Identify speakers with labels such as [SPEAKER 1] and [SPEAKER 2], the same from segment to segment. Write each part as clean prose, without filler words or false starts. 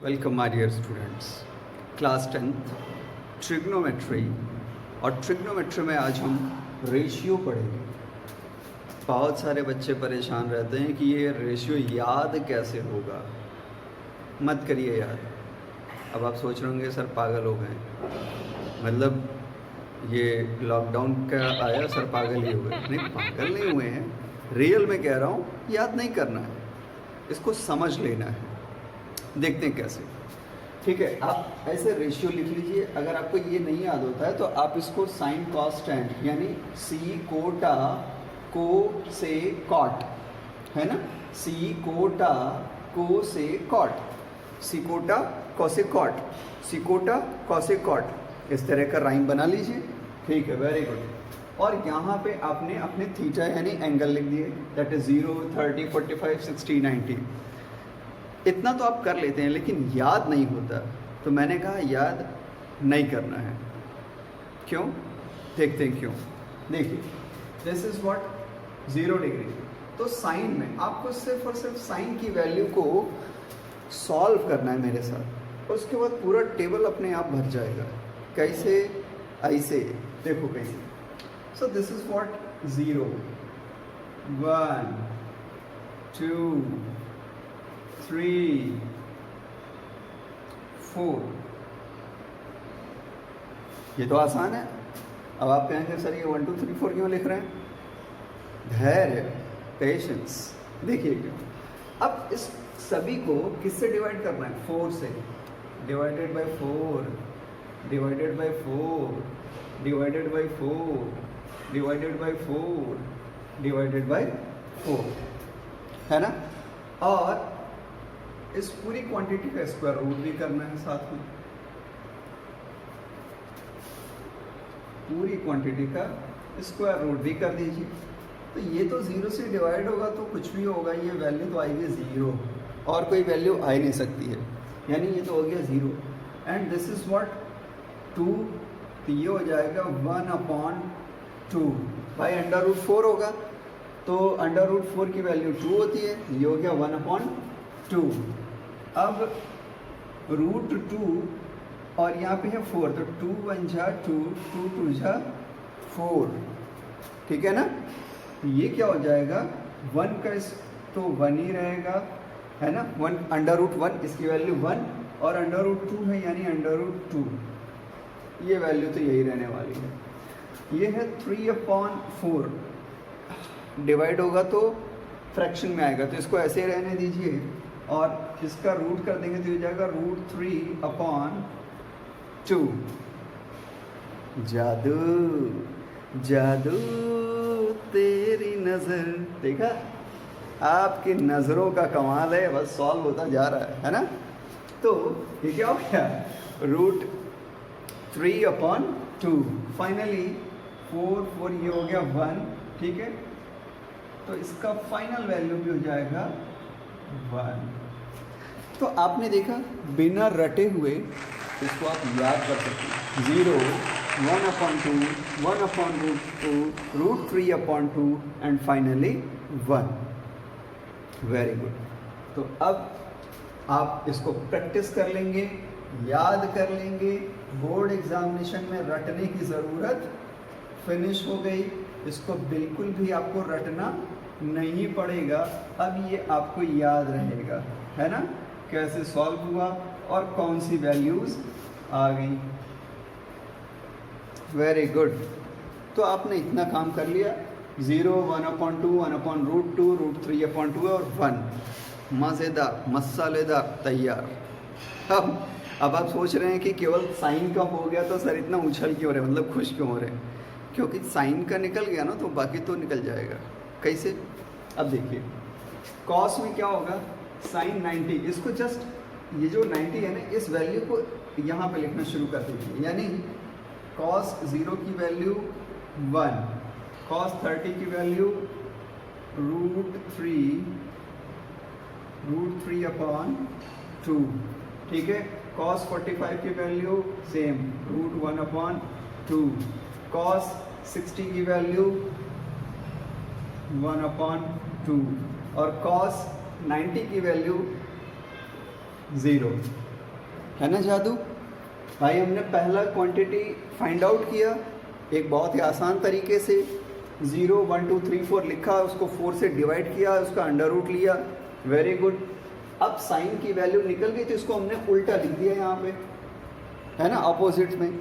[SPEAKER 1] Welcome my dear students. Class 10th trigonometry. और trigonometry में आज हम रेशियो पढ़ेंगे। बहुत सारे बच्चे परेशान रहते हैं कि ये रेशियो याद कैसे होगा। मत करिए याद। अब आप सोच रहे होंगे सर पागल हो गए, मतलब ये लॉकडाउन का आया सर पागल ही हो गए। नहीं, पागल नहीं हुए हैं, रियल में कह रहा हूँ। याद नहीं करना है, इसको समझ लेना है। देखते हैं कैसे। ठीक है, आप ऐसे रेशियो लिख लीजिए। अगर आपको ये नहीं याद होता है तो आप इसको साइन कॉस टैन यानी सी कोटा को से कॉट, है ना, सी कोटा को से कॉट, सी कोटा को से कॉट, सी कोटा को से कॉट, इस तरह का राइम बना लीजिए। ठीक है, वेरी गुड। और यहाँ पे आपने अपने थीटा यानी एंगल लिख दिए, दैट इज 0, 30, 45, 60, 90। इतना तो आप कर लेते हैं, लेकिन याद नहीं होता। तो मैंने कहा याद नहीं करना है। क्यों? देखते हैं क्यों। देखिए, दिस इज व्हाट 0 डिग्री। तो साइन में आपको सिर्फ और सिर्फ साइन की वैल्यू को सॉल्व करना है मेरे साथ, और उसके बाद पूरा टेबल अपने आप भर जाएगा। कैसे? ऐसे देखो कैसे। So this is what 0, 1, 2, 3, 4। ये तो आसान है। अब आप कहेंगे सर ये 1, 2, 3, 4 क्यों लिख रहे हैं? धैर्य, पेशेंस। देखिए क्यों। अब इस सभी को किससे डिवाइड करना है? 4 से। Divided by 4, divided by 4, divided by 4, divided by 4, divided by 4, है ना। और इस पूरी क्वांटिटी का स्क्वायर रूट भी करना है साथ में। पूरी क्वांटिटी का स्क्वायर रूट भी कर दीजिए। तो ये तो 0 से डिवाइड होगा तो कुछ भी होगा, ये वैल्यू तो आएगी 0, और कोई वैल्यू आ ही नहीं सकती है, यानी ये तो हो गया 0। एंड दिस इज व्हाट 2, तो ये हो जाएगा 1/2 बाई √4 होगा। तो √4 की वैल्यू 2 होती है, ये हो गया 1/2। अब √2 और यहाँ पे है 4, तो 2 1 जा 2, 2 2 जा 4, ठीक है ना। ये क्या हो जाएगा? 1 का तो 1 ही रहेगा, है ना। 1 √1, इसकी वैल्यू 1, और √2 है यानी √2, ये वैल्यू तो यही रहने वाली है। ये है 3/4। डिवाइड होगा तो फ्रैक्शन में आएगा, तो इसको ऐसे ही रहने दीजिए, और इसका रूट कर देंगे तो ये जाएगा √3/2। जादू जादू तेरी नजर, देखा, आपकी नजरों का कमाल है, बस सॉल्व होता जा रहा है ना। तो ये क्या हो गया? √3/2। फाइनली 4 4 ये हो गया 1, ठीक है। तो इसका फाइनल वैल्यू भी हो जाएगा 1। तो आपने देखा, बिना रटे हुए इसको आप याद कर सकते हैं। 0, 1/2, 1/2, √3/2 एंड फाइनली 1। Very good. तो अब आप इसको प्रैक्टिस कर लेंगे, याद कर लेंगे। बोर्ड एग्जामिनेशन में रटने की ज़रूरत फिनिश हो गई। इसको बिल्कुल भी आपको रटना नहीं पड़ेगा। अब ये आपको याद रहेगा, है ना, कैसे सॉल्व हुआ और कौन सी वैल्यूज़ आ गई। Very good. तो आपने इतना काम कर लिया। 0, 1/2, 1/√2, √3/2 और 1। मज़ेदार, मसालेदार, तैयार। अब आप सोच रहे हैं कि केवल साइन का हो गया तो सर इतना उछल क्यों रहे, मतलब खुश क्यों हो रहे हैं? क्योंकि साइन का निकल गया ना, तो बाकी तो निकल जाएगा। कैसे? अब देखिए, कॉस में क्या होगा? साइन 90। इसको जस्ट ये जो 90 है ना, इस वैल्यू को यहाँ पे लिखना शुरू कर दीजिए। यानी कॉस 0 की वैल्यू 1, कॉस 30 की वैल्यू √3/2, ठीक है। कॉस 45 की वैल्यू सेम, √1/2। कॉस 60 की वैल्यू 1/2, और कॉस 90 की वैल्यू 0। है ना जादू। भाई हमने पहला क्वांटिटी फाइंड आउट किया एक बहुत ही आसान तरीके से, 0 1 2 3 4 लिखा, उसको 4 से डिवाइड किया, उसका अंडर रूट लिया, वेरी गुड। अब साइन की वैल्यू निकल गई तो इसको हमने उल्टा लिख दिया यहाँ पे, है ना, अपोजिट में।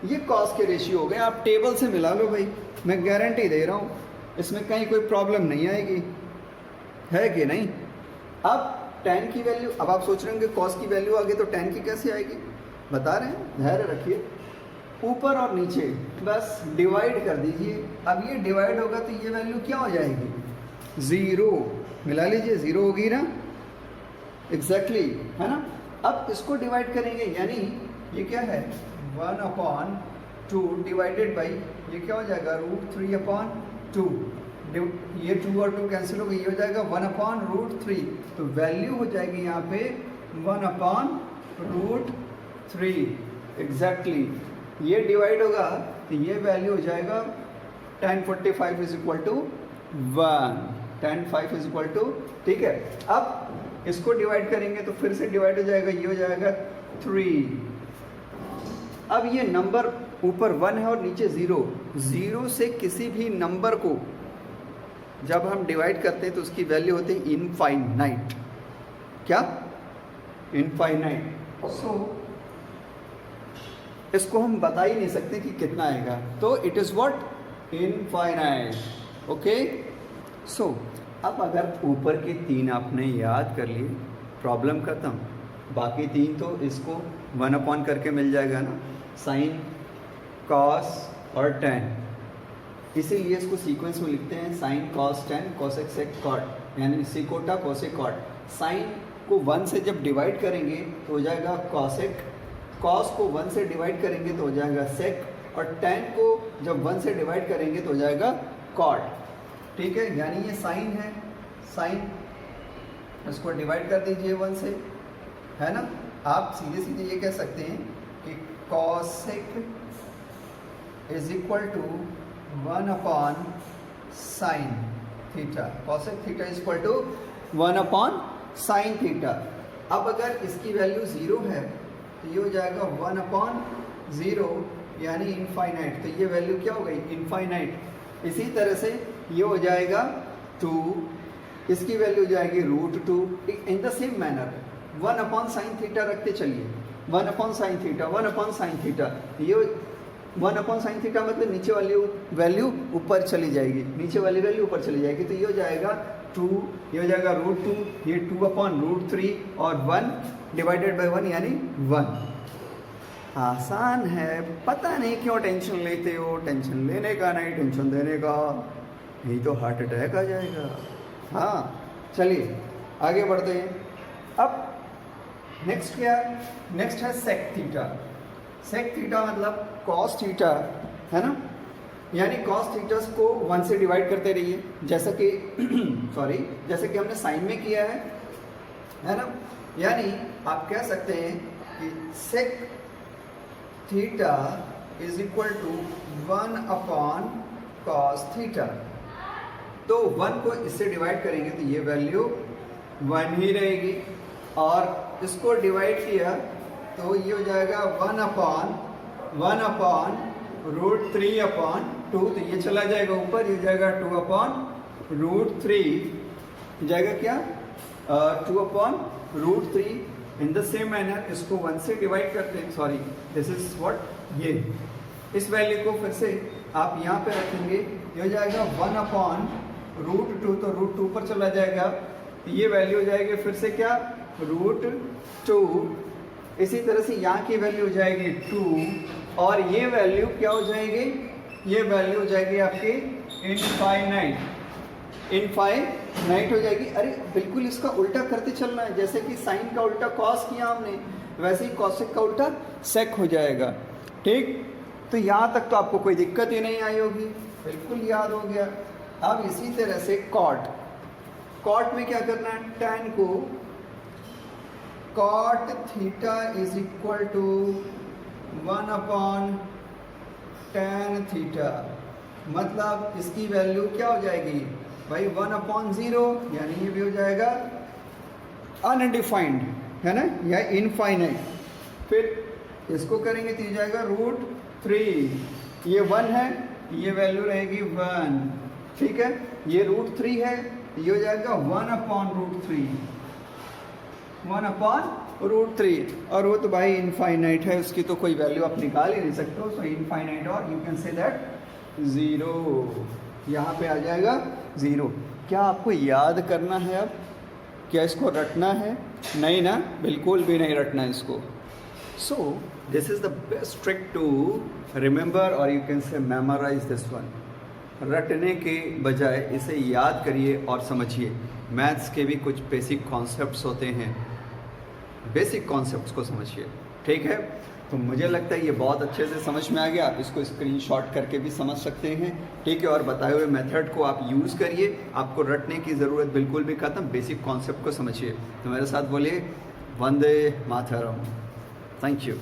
[SPEAKER 1] ये कॉस के रेशियो हो गए, आप टेबल से मिला लो भाई, मैं गारंटी दे रहा हूँ इसमें कहीं कोई प्रॉब्लम नहीं आएगी, है कि नहीं। अब tan की वैल्यू, अब आप सोच रहे होंगे कॉस की वैल्यू आ गई तो tan की कैसे आएगी, बता रहे हैं, धैर्य रखिए। ऊपर और नीचे बस डिवाइड कर दीजिए। अब ये डिवाइड होगा तो ये वैल्यू क्या हो जाएगी, 0, मिला लीजिए, 0 होगी ना, एग्जैक्टली, है ना। अब इसको डिवाइड करेंगे, यानी ये क्या है 1/2 डिवाइडेड बाई, ये क्या हो जाएगा √3/2, ये 2 और 2 कैंसिल हो गई, ये हो जाएगा 1/√3, तो वैल्यू हो जाएगी यहाँ पे 1/√3, एग्जैक्टली। ये डिवाइड होगा तो ये वैल्यू हो जाएगा tan 45 = 1, tan 5 = ठीक है। अब इसको डिवाइड करेंगे तो फिर से डिवाइड हो जाएगा, ये हो जाएगा 3। अब ये नंबर ऊपर 1 है और नीचे 0, 0 से किसी भी नंबर को जब हम डिवाइड करते हैं तो उसकी वैल्यू होती है इनफाइनाइट, क्या, इनफाइनाइट। सो इसको हम बता ही नहीं सकते कि कितना आएगा, तो it is what, infinite, okay. So अब अगर ऊपर के 3 आपने याद कर लिए, प्रॉब्लम खत्म। बाकी 3 तो इसको 1 करके मिल जाएगा ना, साइन, कॉस और tan, इसीलिए इसको सीक्वेंस में लिखते हैं, sine cos tan cosec sec cot, यानी सिकोटा कोसेक कॉट। साइन को 1 से जब डिवाइड करेंगे तो हो जाएगा कॉसेक, कॉस को 1 से डिवाइड करेंगे तो हो जाएगा सेक, और tan को जब 1 से डिवाइड करेंगे तो हो जाएगा कॉट, ठीक है। यानी ये साइन है, साइन, इसको डिवाइड कर दीजिए 1 से, है ना। आप सीधे सीधे ये कह सकते हैं कि cosec = 1/sin theta, cosec theta = 1/sin theta. अब अगर इसकी वैल्यू 0 है तो ये हो जाएगा 1/0, यानी इनफाइनाइट, तो ये वैल्यू क्या हो गई, इनफाइनाइट। इसी तरह से ये हो जाएगा 2, इसकी वैल्यू हो जाएगी √2, in the same manner 1/sin theta रखते चलिए, 1/sin थीटा, 1/sin थीटा, ये 1/sin थीटा मतलब नीचे वाली वैल्यू ऊपर चली जाएगी, नीचे वाली वैल्यू ऊपर चली जाएगी, तो ये हो जाएगा 2, ये हो जाएगा √2, ये 2/√3 और 1 डिवाइडेड बाई 1 यानी 1। आसान है, पता नहीं क्यों टेंशन लेते हो, टेंशन लेने का नहीं, टेंशन देने का, यही तो हार्ट अटैक आ जाएगा। हाँ चलिए आगे बढ़ते हैं। अब नेक्स्ट क्या है, नेक्स्ट है सेक थीटा। सेक थीटा मतलब कॉस थीटा, है ना, यानी कॉस थीटा को 1 से डिवाइड करते रहिए, जैसा कि सॉरी, जैसे कि हमने साइन में किया है ना। यानी आप कह सकते हैं कि सेक थीटा = 1/cos थीटा। तो 1 को इससे डिवाइड करेंगे तो ये वैल्यू 1 ही रहेगी, और इसको डिवाइड किया तो ये हो जाएगा 1/√3/2, तो ये चला जाएगा ऊपर, ये जाएगा 2/√3, जाएगा क्या 2/√3। इन द सेम मैनर इसको 1 से डिवाइड करते हैं, सॉरी दिस इज व्हाट, ये इस वैल्यू को फिर से आप यहाँ पे रखेंगे, ये हो जाएगा 1/√2, तो √2 पर चला जाएगा, तो ये वैल्यू हो जाएगी फिर से क्या √2। इसी तरह से यहाँ की वैल्यू हो जाएगी 2, और ये वैल्यू क्या हो जाएगी, ये वैल्यू हो जाएगी आपकी इनफाइनाइट, इनफाइनाइट हो जाएगी। अरे बिल्कुल इसका उल्टा करते चलना है, जैसे कि साइन का उल्टा कॉस किया हमने, वैसे ही कॉसेक का उल्टा सेक हो जाएगा, ठीक। तो यहाँ तक तो आपको कोई दिक्कत ही नहीं आई होगी, बिल्कुल याद हो गया। अब इसी तरह से कॉट, कॉट में क्या करना है, tan को cot थीटा = 1/tan थीटा, मतलब इसकी वैल्यू क्या हो जाएगी भाई 1/0, यानी ये भी हो जाएगा अनडिफाइंड, है ना, या इनफाइनाइट। फिर इसको करेंगे तो ये जाएगा √3, ये 1 है, ये वैल्यू रहेगी 1, ठीक है। ये √3 है, ये हो जाएगा 1/√3, 1/√3, और वो तो भाई इनफाइनाइट है, उसकी तो कोई वैल्यू आप निकाल ही नहीं सकते हो, सो इनफाइनाइट, और यू कैन से दैट 0, यहाँ पे आ जाएगा 0। क्या आपको याद करना है अब? क्या इसको रटना है? नहीं ना, बिल्कुल भी नहीं रटना है इसको। So this is the best trick to remember, और you can say memorise this one. रटने के बजाय इसे याद करिए और समझिए। मैथ्स के भी कुछ बेसिक कॉन्सेप्ट्स होते हैं, बेसिक कॉन्सेप्ट्स को समझिए, ठीक है। तो मुझे लगता है ये बहुत अच्छे से समझ में आ गया। आप इसको स्क्रीनशॉट करके भी समझ सकते हैं, ठीक है। और बताए हुए मेथड को आप यूज़ करिए, आपको रटने की ज़रूरत बिल्कुल भी खत्म, बेसिक कॉन्सेप्ट को समझिए। तो मेरे साथ बोलिए वंदे मातरम। Thank you.